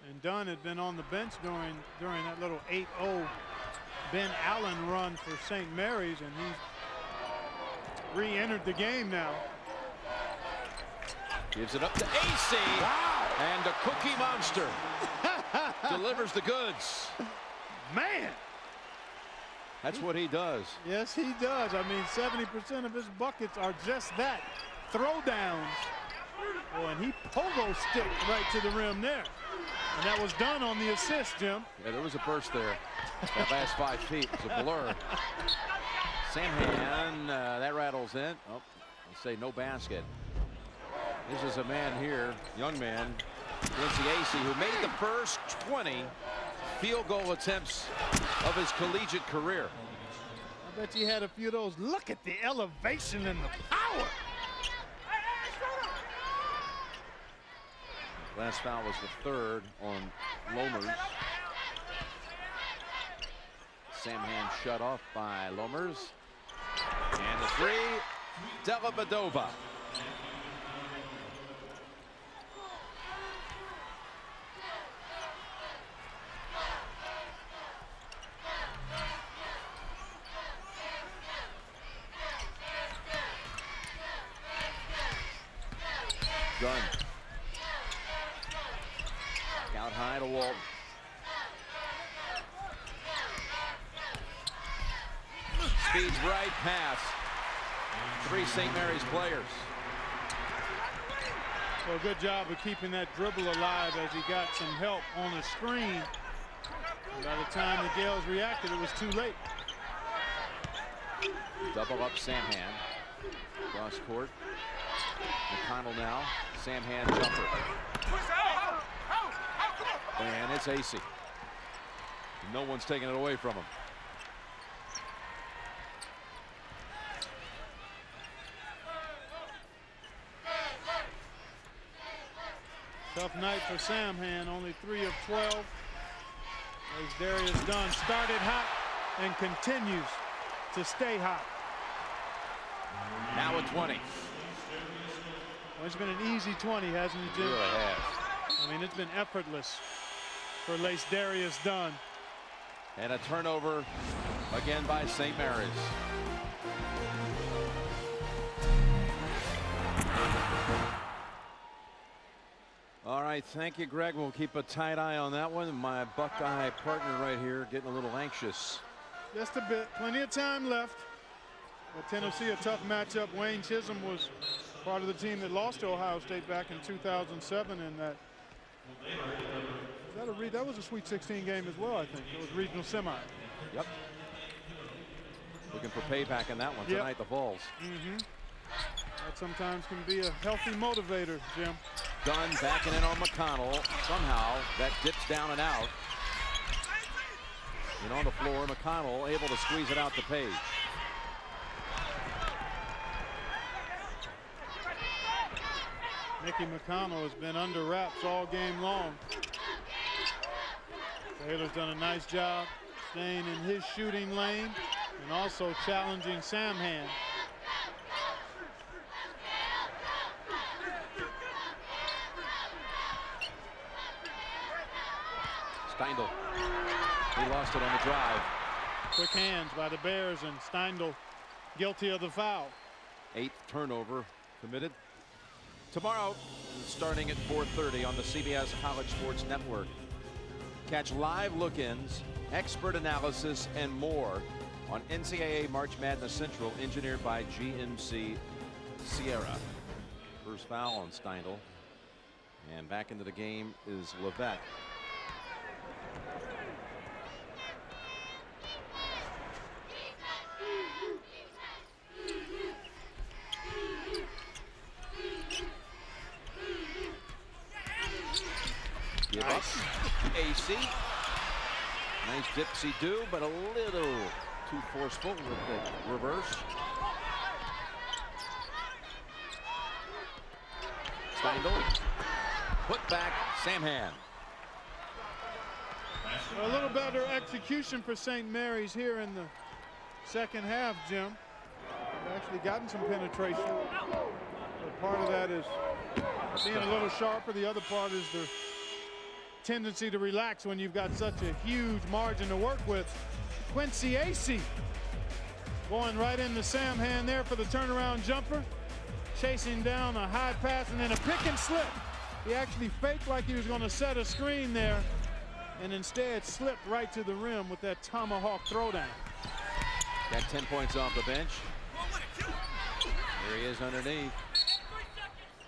And Dunn had been on the bench during that little 8-0 Ben Allen run for St. Mary's, and he's re-entered the game now. Gives it up to AC. Wow. And a Cookie Monster delivers the goods. Man. That's what he does. Yes, he does. I mean, 70% of his buckets are just that. Throwdowns. Oh, and he pogo sticked right to the rim there. And that was done on the assist, Jim. Yeah, there was a burst there. That last 5 feet was a blur. Samhan, that rattles in. Oh, let's say no basket. This is a man here, young man, Quincy AC, who made the first 20 field goal attempts of his collegiate career. I bet you had a few of those. Look at the elevation and the power. Last foul was the 3rd on Lomers. Samhan shut off by Lomers. And the 3, Dellavedova. Gunn. Out high to Walton. Speeds right past 3 St. Mary's players. Well, good job of keeping that dribble alive as he got some help on the screen. And by the time the Gaels reacted, it was too late. Double up Samhan. Cross court. McConnell now. Samhan jumper. And it's AC. No one's taking it away from him. Tough night for Samhan, only 3 of 12. As Darius Dunn started hot and continues to stay hot. Now a 20. Well, it's been an easy 20, hasn't it, Jim? It really has. I mean, it's been effortless for Darius Dunn. And a turnover again by St. Mary's. All right, thank you, Greg. We'll keep a tight eye on that one. My Buckeye partner right here getting a little anxious. Just a bit. Plenty of time left. But Tennessee, a tough matchup. Wayne Chisholm was part of the team that lost to Ohio State back in 2007 in that. That was a Sweet 16 game as well, I think. It was regional semi. Yep. Looking for payback in that one tonight, the Vols. That sometimes can be a healthy motivator, Jim. Dunn backing in on McConnell. Somehow that dips down and out. And on the floor, McConnell able to squeeze it out to Page. Mickey McConnell has been under wraps all game long. Baylor's done a nice job staying in his shooting lane and also challenging Samhan. Steindl. He lost it on the drive. Quick hands by the Bears, and Steindl guilty of the foul. 8th turnover committed. Tomorrow, starting at 4:30 on the CBS College Sports Network. Catch live look-ins, expert analysis, and more on NCAA March Madness Central, engineered by GMC Sierra. First foul on Steindl. And back into the game is Levesque. Give up. AC. Nice dipsy-do, but a little too forceful with the reverse. Steindl. Put back. Samhan. A little better execution for St. Mary's here in the second half, Jim. They've actually gotten some penetration. But part of that is being a little sharper. The other part is the tendency to relax when you've got such a huge margin to work with. Quincy AC going right into Samhan there for the turnaround jumper. Chasing down a high pass and then a pick and slip. He actually faked like he was going to set a screen there and instead slipped right to the rim with that tomahawk throwdown. Got 10 points off the bench. Here he is underneath.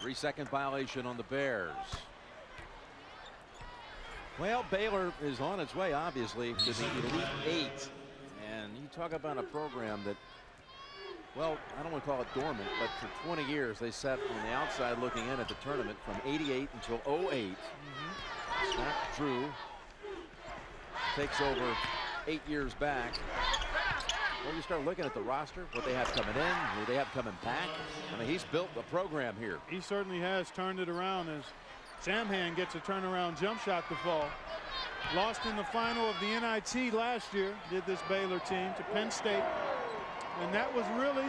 3-second violation on the Bears. Well, Baylor is on its way, obviously, to the Elite Eight. And you talk about a program that, well, I don't want to call it dormant, but for 20 years they sat on the outside looking in at the tournament from '88 until '08. Scott Drew takes over 8 years back. Well, you start looking at the roster, what they have coming in, who they have coming back. I mean, he's built a program here. He certainly has turned it around as Samhan gets a turnaround jump shot to fall. Lost in the final of the NIT last year, did this Baylor team, to Penn State. And that was really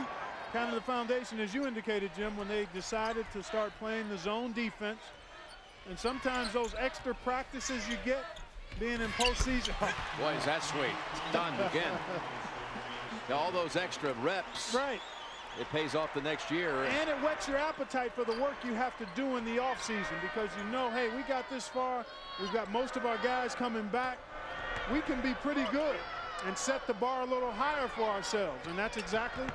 kind of the foundation, as you indicated, Jim, when they decided to start playing the zone defense. And sometimes those extra practices you get being in postseason. Boy, is that sweet. Done again. All those extra reps. Right. It pays off the next year. And it whets your appetite for the work you have to do in the offseason, because you know, hey, we got this far. We've got most of our guys coming back. We can be pretty good and set the bar a little higher for ourselves. And that's exactly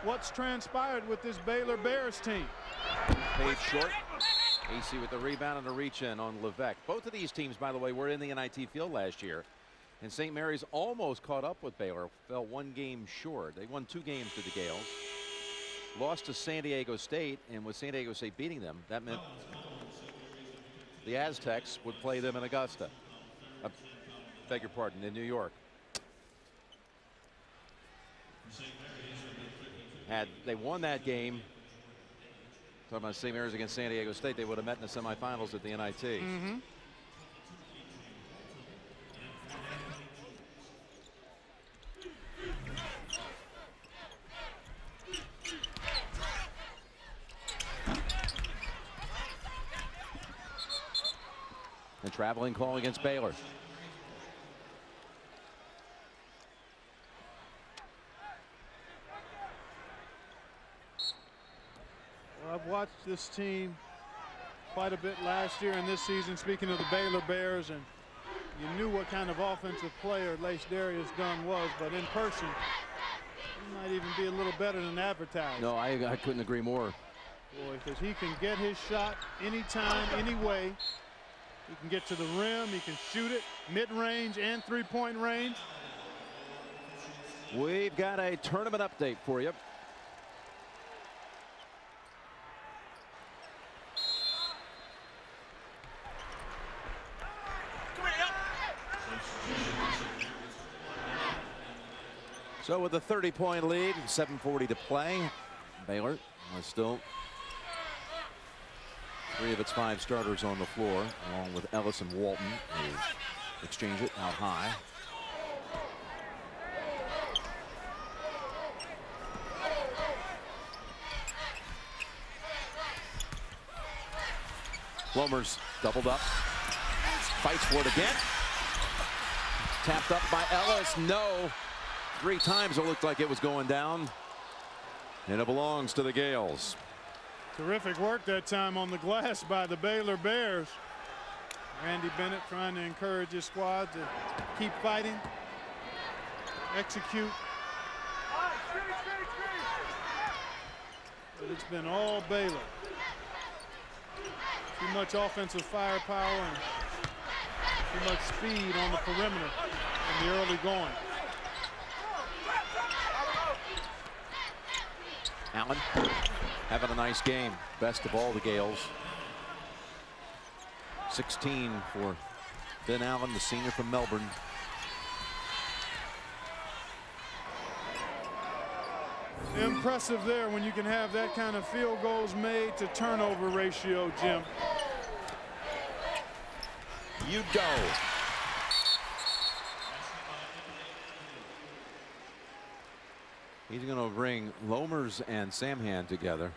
what's transpired with this Baylor Bears team. Page short. AC with the rebound and a reach in on Levesque. Both of these teams, by the way, were in the NIT field last year. And St. Mary's almost caught up with Baylor, fell 1 game short. They won 2 games to the Gaels. Lost to San Diego State, and with San Diego State beating them, that meant the Aztecs would play them in Augusta. Beg your pardon, in New York. Had they won that game, talking about St. Mary's against San Diego State, they would have met in the semifinals at the NIT. And traveling call against Baylor. Well, I've watched this team quite a bit last year and this season. Speaking of the Baylor Bears, and you knew what kind of offensive player Darius Dunn was, but in person, he might even be a little better than advertised. No, I couldn't agree more. Boy, because he can get his shot anytime, any way. He can get to the rim. He can shoot it mid-range and three-point range. We've got a tournament update for you. So with a 30-point lead and 7:40 to play, Baylor is still 3 of its 5 starters on the floor, along with Ellis and Walton. They exchange it out high. Lomer's doubled up, fights for it again. Tapped up by Ellis. No. 3 times it looked like it was going down, and it belongs to the Gaels. Terrific work that time on the glass by the Baylor Bears. Randy Bennett trying to encourage his squad to keep fighting, execute. But it's been all Baylor. Too much offensive firepower and too much speed on the perimeter in the early going. Allen having a nice game. Best of all the Gaels. 16 for Ben Allen, the senior from Melbourne. Impressive there when you can have that kind of field goals made to turnover ratio, Jim. You go. He's going to bring Lomers and Samhan together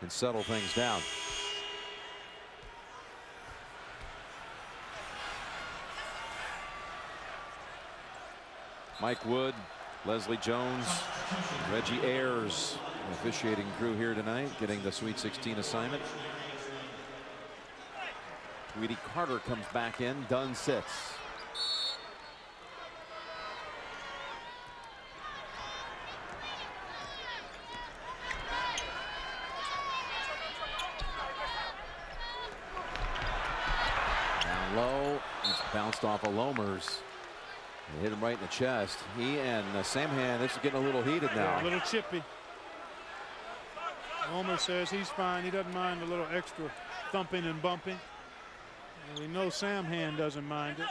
and settle things down. Mike Wood, Leslie Jones, Reggie Ayers, the officiating crew here tonight, getting the Sweet 16 assignment. Tweedy Carter comes back in. Dunn sits. Down low. He's bounced off of Lomers. They hit him right in the chest. He and Samhan, this is getting a little heated now. Yeah, a little chippy. Lomer says he's fine. He doesn't mind a little extra thumping and bumping. And we know Samhan doesn't mind it.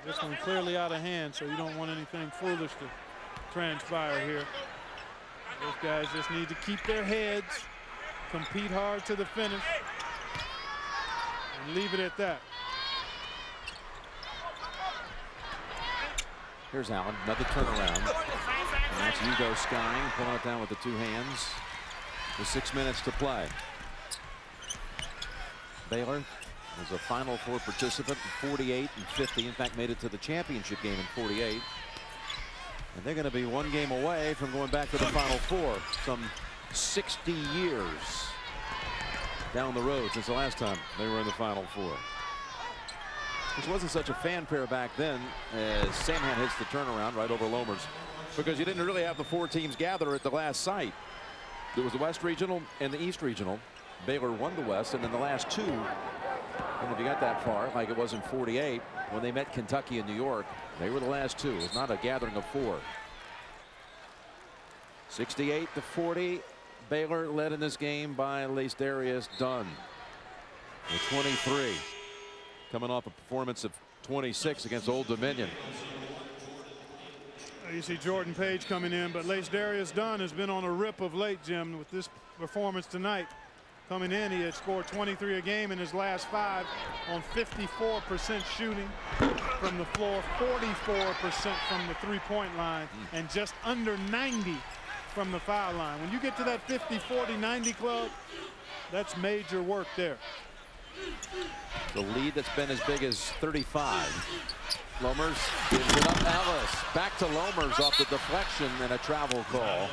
This one clearly out of hand, so you don't want anything foolish to transpire here. Those guys just need to keep their heads, compete hard to the finish, and leave it at that. Here's Allen, another turnaround. And that's Hugo Skying, pulling it down with the 2 hands. With 6 minutes to play. Baylor was a Final Four participant in 48 and 50. In fact, made it to the championship game in 48. And they're going to be 1 game away from going back to the Final Four. Some 60 years down the road since the last time they were in the Final Four. Which wasn't such a fanfare back then, as Samhan hits the turnaround right over Lomers, because you didn't really have the 4 teams gather at the last site. There was the West Regional and the East Regional. Baylor won the West, and then the last 2, and if you got that far, like it was in 48, when they met Kentucky and New York, they were the last 2. It was not a gathering of 4. 68-40, Baylor led in this game by Darius Dunn with 23. Coming off a performance of 26 against Old Dominion. You see Jordan Page coming in, but Darius Dunn has been on a rip of late, Jim, with this performance tonight. Coming in, he had scored 23 a game in his last 5 on 54% shooting from the floor, 44% from the 3-point line, and just under 90 from the foul line. When you get to that 50-40-90 club, that's major work there. The lead that's been as big as 35. Lomers gives it up. Ellis back to Lomers off the deflection and a travel call.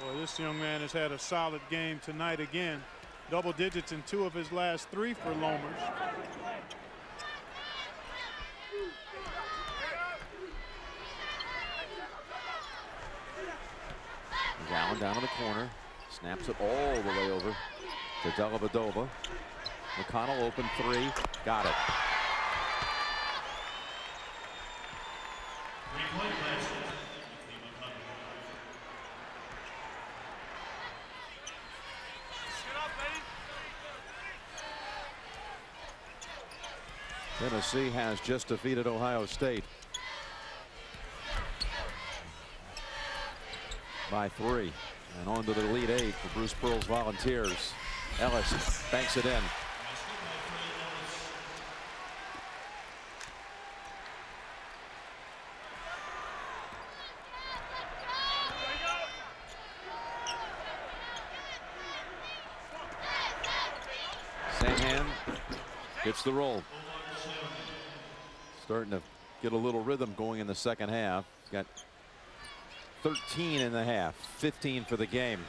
Boy, Well, this young man has had a solid game tonight again. Double digits in 2 of his last 3 for Lomers. Allen down in the corner. Snaps it all the way over to Dellavedova. McConnell open 3. Got it. Tennessee has just defeated Ohio State by 3. And on to the Elite 8 for Bruce Pearl's Volunteers. Ellis banks it in. Same hand gets the roll. Starting to get a little rhythm going in the second half. Got 13 in the half, 15 for the game.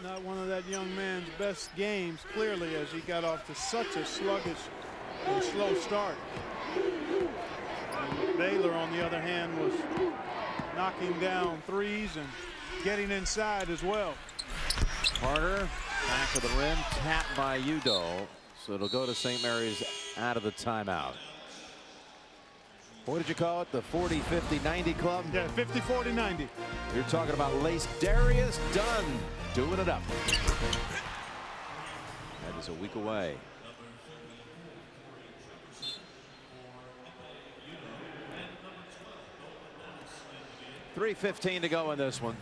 Not one of that young man's best games, clearly, as he got off to such a sluggish and slow start. And Baylor, on the other hand, was knocking down threes and getting inside as well. Carter back of the rim, tapped by Udo. So it'll go to St. Mary's out of the timeout. What did you call it? The 40, 50, 90 club? Yeah, 50, 40, 90. You're talking about Lace Darius Dunn doing it up. That is a week away. .3:15 to go in this one.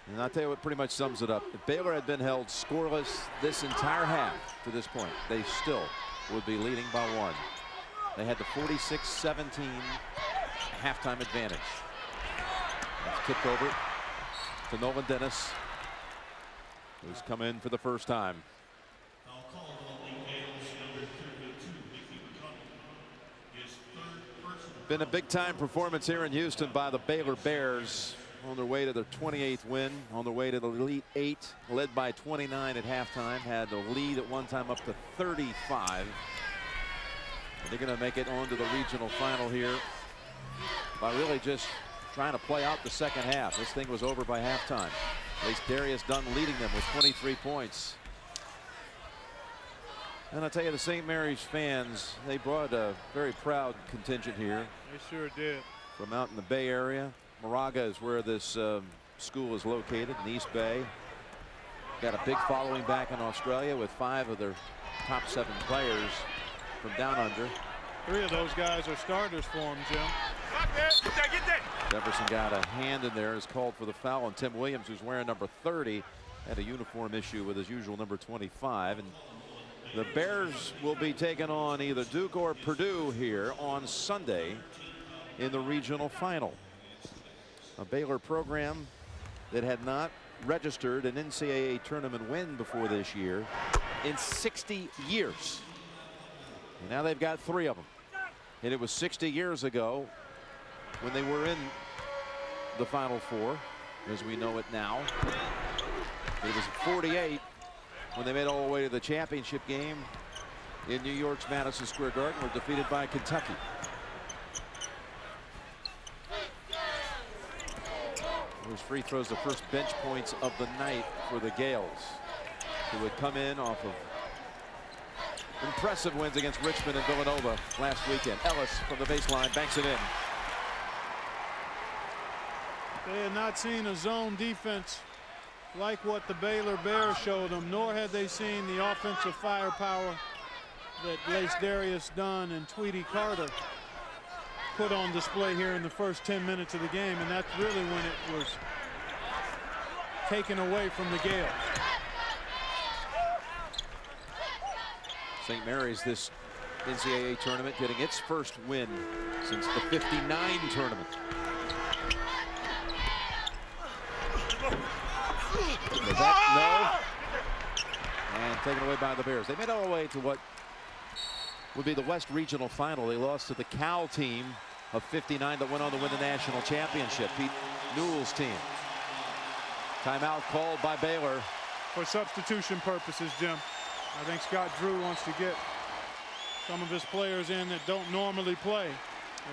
And I'll tell you what pretty much sums it up. If Baylor had been held scoreless this entire half to this point, they still would be leading by 1. They had the 46-17 halftime advantage. That's tipped over to Nolan Dennis, who's come in for the first time. Been a big-time performance here in Houston by the Baylor Bears. On their way to their 28th win, on their way to the Elite 8, led by 29 at halftime, had the lead at one time up to 35. And they're going to make it on to the regional final here by really just trying to play out the second half. This thing was over by halftime. Lace Darius Dunn leading them with 23 points. And I'll tell you, the St. Mary's fans, they brought a very proud contingent here. They sure did. From out in the Bay Area. Moraga is where this school is located, in East Bay. Got a big following back in Australia with 5 of their top 7 players from down under. 3 of those guys are starters for him, Jim. Jefferson got a hand in there, is called for the foul, and Tim Williams, who's wearing number 30, had a uniform issue with his usual number 25. And the Bears will be taking on either Duke or Purdue here on Sunday in the regional final. A Baylor program that had not registered an NCAA tournament win before this year in 60 years. And now they've got 3 of them. And it was 60 years ago when they were in the Final Four, as we know it now. It was 48 when they made all the way to the championship game in New York's Madison Square Garden, were defeated by Kentucky. Those free throws, the first bench points of the night for the Gaels, who would come in off of impressive wins against Richmond and Villanova last weekend. Ellis from the baseline banks it in. They had not seen a zone defense like what the Baylor Bears showed them, nor had they seen the offensive firepower that Lace Darius Dunn and Tweety Carter put on display here in the first 10 minutes of the game, and that's really when it was taken away from the Gaels. St. Mary's this NCAA tournament getting its first win since the '59 tournament. No. And taken away by the Bears. They made all the way to what would be the West Regional Final. They lost to the Cal team of '59 that went on to win the national championship. Pete Newell's team. Timeout called by Baylor. For substitution purposes, Jim. I think Scott Drew wants to get some of his players in that don't normally play.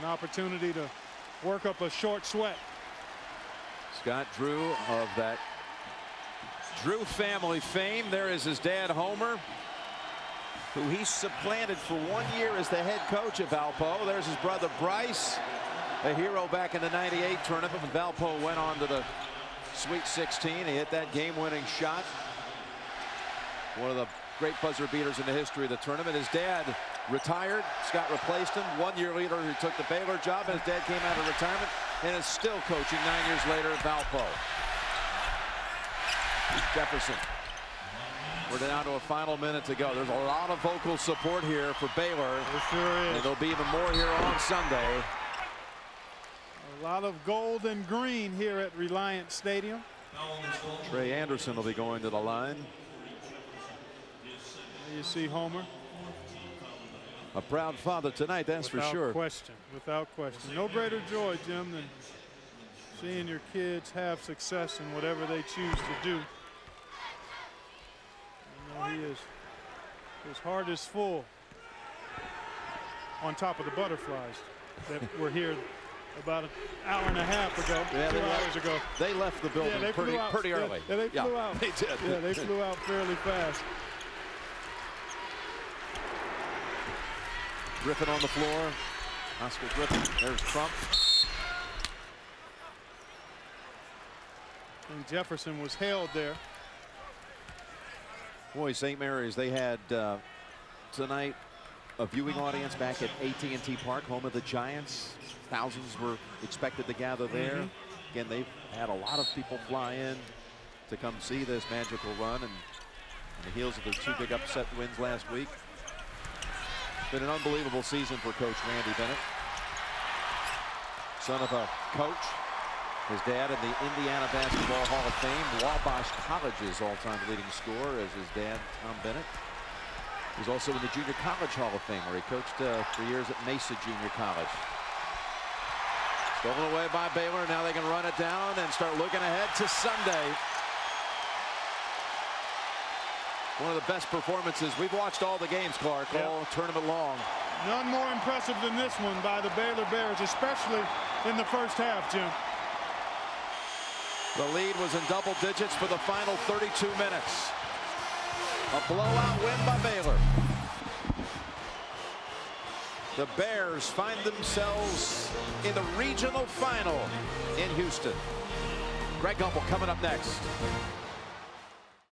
An opportunity to work up a short sweat. Scott Drew of that Drew family fame. There is his dad, Homer, who he supplanted for 1 year as the head coach at Valpo. There's his brother, Bryce, a hero back in the '98 tournament when Valpo went on to the Sweet 16. He hit that game-winning shot. One of the great buzzer beaters in the history of the tournament. His dad retired. Scott replaced him. 1 year later, he took the Baylor job, and his dad came out of retirement and is still coaching 9 years later at Valpo. Jefferson. We're down to a final minute to go. There's a lot of vocal support here for Baylor. There sure is. And there'll be even more here on Sunday. A lot of gold and green here at Reliant Stadium. Trey Anderson will be going to the line. There you see Homer. A proud father tonight, that's for sure. Without question. No greater joy, Jim, than seeing your kids have success in whatever they choose to do. You know, his heart is full. On top of the butterflies that were here about an hour and a half ago, 2 hours ago. They left the building pretty early. Yeah, they flew out. They did. Yeah, they flew out fairly fast. Griffin on the floor. Oscar Griffin. There's Trump. And Jefferson was held there. Boy, St. Mary's, they had tonight a viewing audience back at AT&T Park, home of the Giants. Thousands were expected to gather there. Again, they've had a lot of people fly in to come see this magical run, and on the heels of their 2 big upset wins last week. It's been an unbelievable season for Coach Randy Bennett. Son of a coach. His dad in the Indiana Basketball Hall of Fame. Wabash College's all-time leading scorer as his dad, Tom Bennett. He's also in the Junior College Hall of Fame, where he coached for years at Mesa Junior College. Stolen away by Baylor. Now they can run it down and start looking ahead to Sunday. One of the best performances. We've watched all the games, Clark, all tournament long. None more impressive than this one by the Baylor Bears, especially in the first half, Jim. The lead was in double digits for the final 32 minutes. A blowout win by Baylor. The Bears find themselves in the regional final in Houston. Greg Gumbel coming up next.